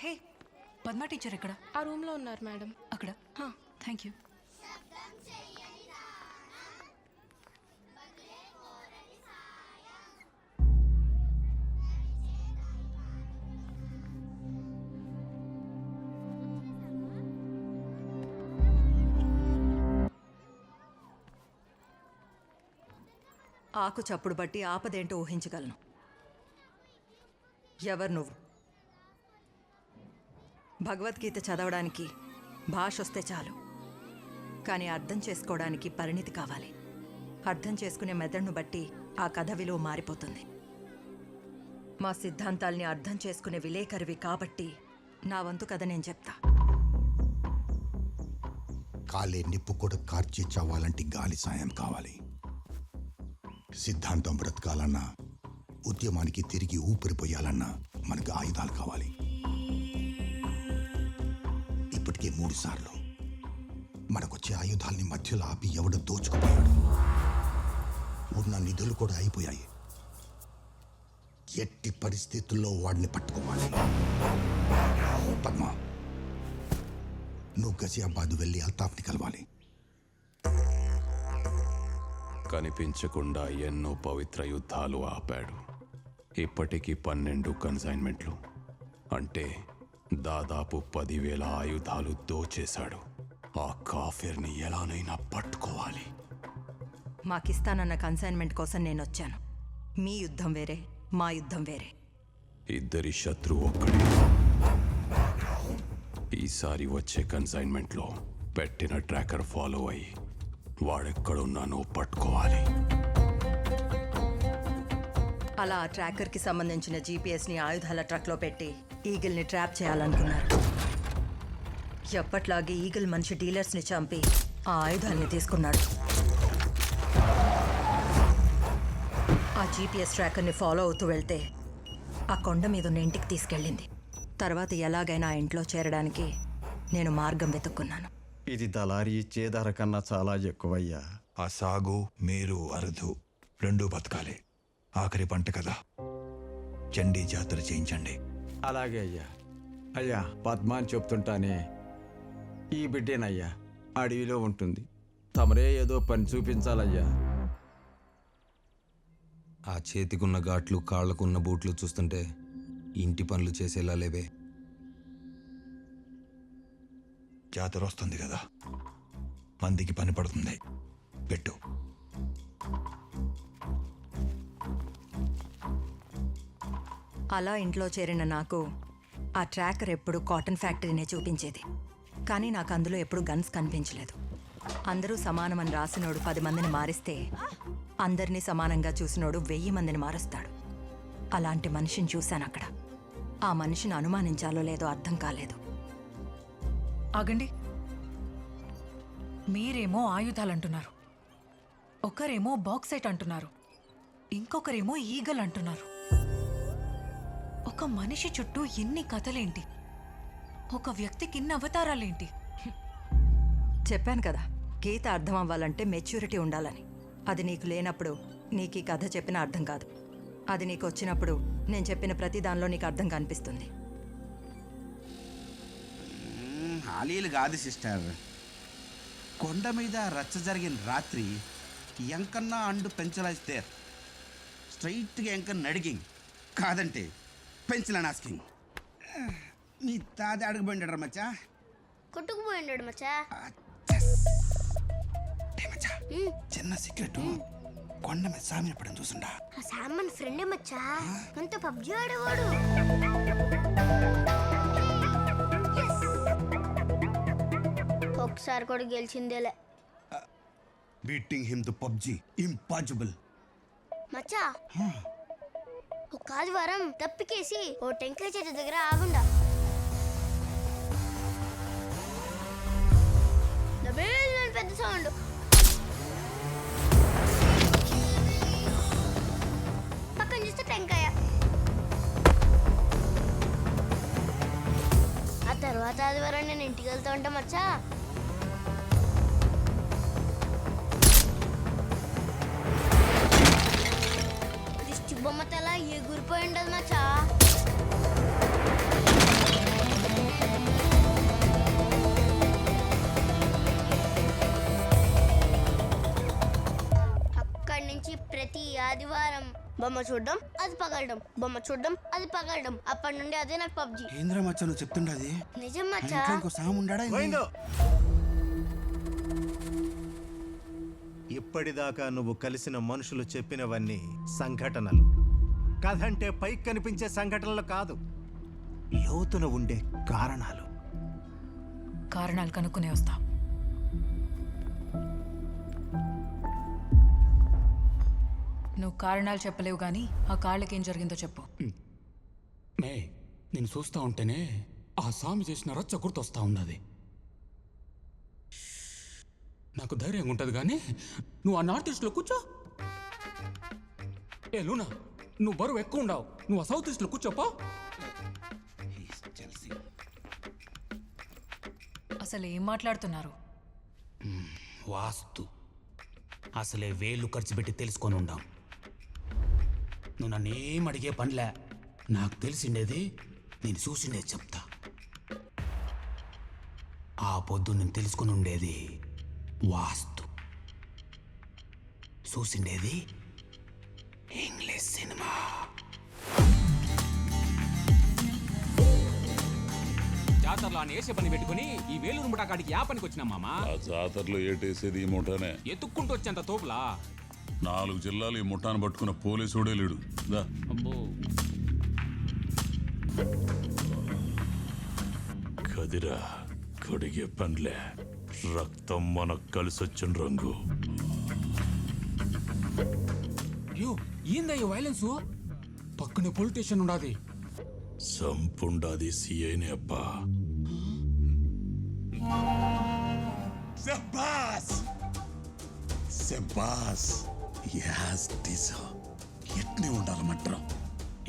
హే, Padma teacher ఎక్కడ? ఆ రూమ్లో ఉన్నారు మేడం. అక్కడ. Thank you. ఆకు చప్పుడు బట్టి ఆపదేంటో ఊహించగలను. ఎవరు నువ్వు? భగవద్గీత చదవడానికి భాష వస్తే చాలు, కానీ అర్థం చేసుకోవడానికి పరిణితి కావాలి. అర్థం చేసుకునే మెదడును బట్టి ఆ కథ విలువ మారిపోతుంది. మా సిద్ధాంతాల్ని అర్థం చేసుకునే విలేకరివి కాబట్టి నా వంతు కథ నేను చెప్తా. కాలే నిప్పు కూడా కార్చి చావాలంటే గాలి సాయం కావాలి. సిద్ధాంతం బ్రతకాలన్నా, ఉద్యమానికి తిరిగి ఊపిరిపోయాలన్నా మనకు ఆయుధాలు కావాలి. ఇప్పటికే 3 సార్లు మనకొచ్చే ఆయుధాల్ని మధ్యలో ఆపి ఎవడో దోచుకుపోయాడు. ఉన్న నిధులు కూడా అయిపోయాయి. ఎట్టి పరిస్థితుల్లో వాడిని పట్టుకోవాలి. పద్మ, నువ్వు గజియాబాద్ వెళ్ళి అల్తాఫ్ని కలవాలి. కనిపించకుండా ఎన్నో పవిత్ర యుద్ధాలు ఆపాడు. ఇప్పటికీ 12 కన్సైన్మెంట్లు, అంటే దాదాపు 10,000 ఆయుధాలు దోచేశాడు. ఆ కాఫీర్ని ఎలానైనా పట్టుకోవాలి. మాకిస్తానన్న కన్సైన్మెంట్ కోసం నేను వచ్చాను. మీ యుద్ధం వేరే, మా యుద్ధం వేరే. ఇద్దరి శత్రువు ఒక్కడే. ఈసారి వచ్చే కన్సైన్మెంట్లో పెట్టిన ట్రాకర్ ఫాలో అయ్యి వాడెక్కడున్నానో పట్టుకోవాలి. అలా ఆ ట్రాకర్కి సంబంధించిన జీపీఎస్ని ఆయుధాల ట్రక్లో పెట్టి ఈగిల్ని ట్రాప్ చేయాలనుకున్నారు. ఎప్పట్లాగే ఈగిల్ మనిషి డీలర్స్ని చంపి ఆ ఆయుధాల్ని తీసుకున్నాడు. ఆ జీపీఎస్ ట్రాకర్ని ఫాలో అవుతూ వెళ్తే ఆ కొండ మీద ఉన్న ఇంటికి తీసుకెళ్ళింది. తర్వాత ఎలాగైనా ఆ ఇంట్లో చేరడానికి నేను మార్గం వెతుక్కున్నాను. ఇది దళారీ ఇచ్చే ధర కన్నా చాలా ఎక్కువయ్యా. ఆ సాగు, మీరు, అరుదు 2 బతకాలి. ఆఖరి పంట కదా, చండీ జాతర చేయించండి. అలాగే అయ్యా. అయ్యా, పద్మ అని చెప్తుంటానే, ఈ బిడ్డేనయ్యా అడవిలో ఉంటుంది. తమరే ఏదో పని చూపించాలయ్యా. ఆ చేతికున్న ఘాట్లు, కాళ్లకున్న బూట్లు చూస్తుంటే ఇంటి పనులు చేసేలా లేవే. జాతర వస్తుంది కదా, మందికి పని పడుతుంది. పెట్టు. అలా ఇంట్లో చేరిన నాకు ఆ ట్రాకర్ ఎప్పుడు కాటన్ ఫ్యాక్టరీనే చూపించేది. కానీ నాకు అందులో ఎప్పుడు గన్స్ కనిపించలేదు. అందరూ సమానమని రాసినోడు 10 మందిని మారిస్తే, అందరినీ సమానంగా చూసినోడు 1000 మందిని మారుస్తాడు. అలాంటి మనిషిని చూశాను అక్కడ. ఆ మనిషిని అనుమానించాలో లేదో అర్థం కాలేదు. ఆగండి. మీరేమో ఆయుధాలంటున్నారు, ఒకరేమో బాక్సైట్ అంటున్నారు, ఇంకొకరేమో ఈగల్ అంటున్నారు. ఒక మనిషి చుట్టూ ఎన్ని కథలేంటి, ఒక వ్యక్తికి ఇన్ని అవతారాలేంటి? చెప్పాను కదా, గీత అర్థం అవ్వాలంటే మెచ్యూరిటీ ఉండాలని. అది నీకు లేనప్పుడు నీకు ఈ కథ చెప్పిన అర్థం కాదు. అది నీకు వచ్చినప్పుడు నేను చెప్పిన ప్రతి దానిలో నీకు అర్థం కనిపిస్తుంది. హాలీలు కాదు సిస్టర్. కొండ మీద రచ్చ జరిగిన రాత్రి ఎంకన్నా అండు పెంచలాయిస్తే స్ట్రైట్గా ఎంకన్నా అడిగింగ్, కాదంటే పెంచలని ఆస్కింగ్. నీ తాత అడుగుపోయిండాడు మచ్చా. కొట్టుకుపోయిండాడు మచ్చా. చిన్న సీక్రెట్, కొండ మీద సామిన పడని చూసుండా. ఆ సామన్ ఫ్రెండే మచ్చా, మనతో పబ్జి ఆడేవాడు. ఒకసారి కూడా గెలిచిందేలే. Beating him the PUBG impossible. మచ్చా, ఒక ఆదివారం తప్పికేసి ఓ టెంకాయ చెట్టు దగ్గర ఆగుండా. పెద్ద సౌండ్. పక్కన చూస్తే టెంకాయ. ఆ తర్వాత ఆదివారం నేను ఇంటికి వెళ్తా ఉంటా మచ్చా. దిష్టి బొమ్మ తల ఎగురిపోయి ఉండదు మచ్చా. ఆదివారం బొమ్మ చూడడం అది పగలడం, బొమ్మ చూడడం అది పగలడం. అప్పటి నుండి అదే నాకు పబ్జి. ఏంద్రా మచ్చా నువ్వు చెప్తుండది? నిజం మన మచ్చా. ఇంట్లో ఇంకో సాము ఉండాడా ఏంది? ఇప్పటిదాకా నువ్వు కలిసిన మనుషులు చెప్పినవన్నీ సంఘటనలు. కథ అంటే పైకి కనిపించే సంఘటనలు కాదు, లోతున ఉండే కారణాలు. కారణాలు కనుక్కునే వస్తా. నువ్వు కారణాలు చెప్పలేవు కానీ ఆ కాళ్ళకి ఏం జరిగిందో చెప్పు. మే నేను చూస్తా ఉంటేనే ఆ స్వామి చేసిన రచ్చ గుర్తొస్తా ఉన్నది. నాకు ధైర్యంగా ఉంటుంది కానీ నువ్వు ఆ నార్త్ ఈస్ట్లో కూర్చో. ఏ లూనా, నువ్వు బరువు ఎక్కువ ఉండవు, నువ్వు ఆ సౌత్ ఈస్ట్లో కూర్చోపో. అసలు ఏం మాట్లాడుతున్నారు? వాస్తు అసలే వేలు ఖర్చు పెట్టి తెలుసుకొని ఉండాం. నువ్వు నన్నేం అడిగే పనిలే, నాకు తెలిసిండేది నేను చూసిండేది చెప్తా. ఆ పొద్దు నేను తెలుసుకుని ఉండేది వాస్తు, చూసిండేది ఇంగ్లీష్ సినిమా. జాతరలో అని వేసే పని పెట్టుకుని ఈ వేలూరు ముఠా కాడికి యా పనికి వచ్చినా మామా? ఆ జాతరలో ఏటేసేది ఈ ముఠానే. ఎత్తుక్కుంటూ వచ్చేంత తోపులా? 4 జిల్లాలు ఈ ముఠాను పట్టుకున్న పోలీసుడే లేడు. దా. అబ్బో, కదిరా కడిగే పనిలే, రక్తం మనకు కలిసొచ్చిన రంగు. అయ్యో ఏందయ్యో వైలెన్స్? పక్కనే పోలీస్ స్టేషన్ ఉండాది. సంపుండాది సిఐనే అబ్బా. శబ్బాస్ శబ్బాస్. యాస్ దిశ ఎట్నే ఉండాలి మట్రం,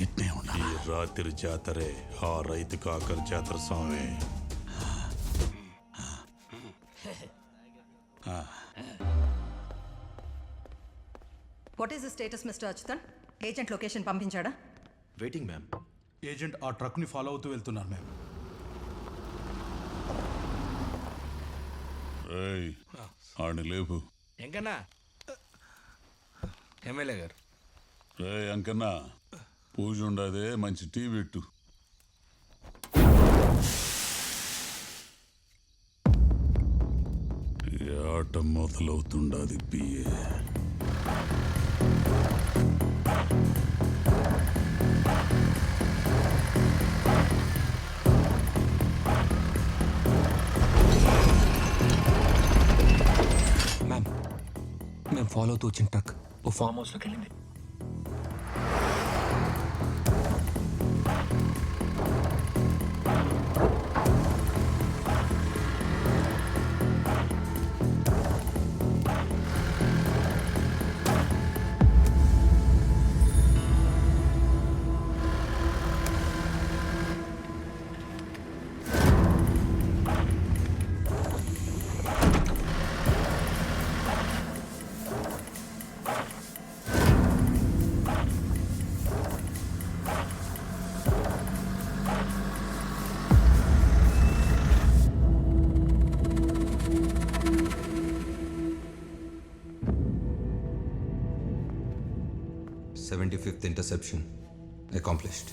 ఎట్నే ఈ ఉండాలి. రాత్రి జాతరే ఆ రైతు కాకర జాతర స్వామి. What is the status mister Achyuthan? Agent location పంపించాడా? Waiting ma'am. ఏజెంట్ ఆ ట్రక్ ని ఫాలో అవుతూ వెళ్తున్నారు మ్యామ్. ఏయ్, ఆడిని లేపు. ఎంకన్నా ఎమ్మెల్యే గారు. రే అంకన్నా, పూజ ఉండదే, మంచి టీ పెట్టు. ఈ ఆట మొదలవుతుండాది పిఏ. మ్యామ్, మేము ఫాలో అవుతూ వచ్చిన ట్రక్ ఓ ఫామ్ హౌస్లోకి వెళ్ళింది. Seventy-fifth interception accomplished.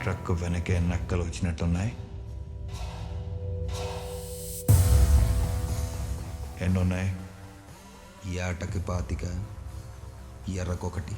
ట్రక్ వెనకే నక్కలు వచ్చినట్టున్నాయి. ఎన్నున్నాయి? ఏటకి 25, ఎర్రకొకటి.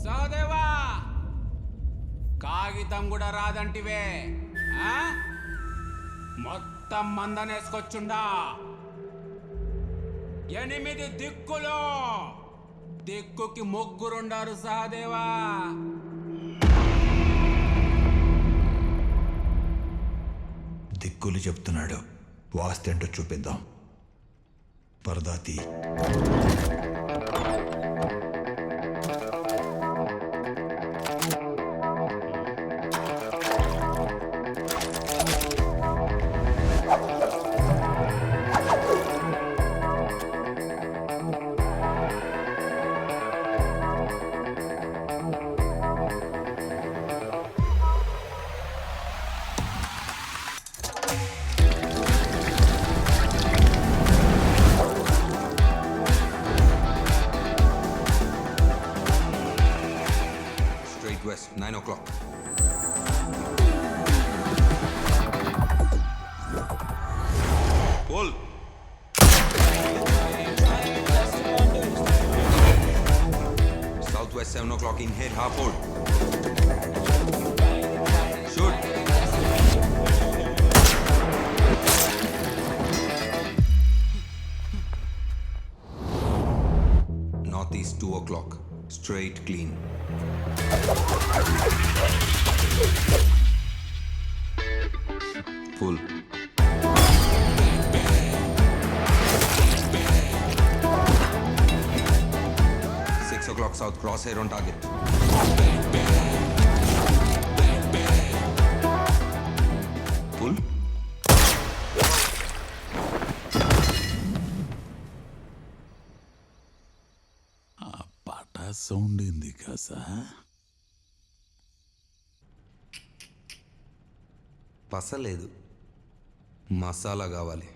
సహదేవా, కాగితం కూడా రాదంటివే, ఆ? మొత్తం మందనేసుకొచ్చుండా. 8 దిక్కులు, దిక్కుకి 3 సహదేవా. దిక్కులు చెప్తున్నాడు, వాస్తేంటో చూపిద్దాం. పరదాతి. clock. Inhale, half hold. Shoot. Northeast, 2 o'clock. Straight, clean. Full. O'clock south, crosshair on target. Pull. పటా సౌండ్ ఏంది కాసా? పసలేదు, మసాలా కావాలి.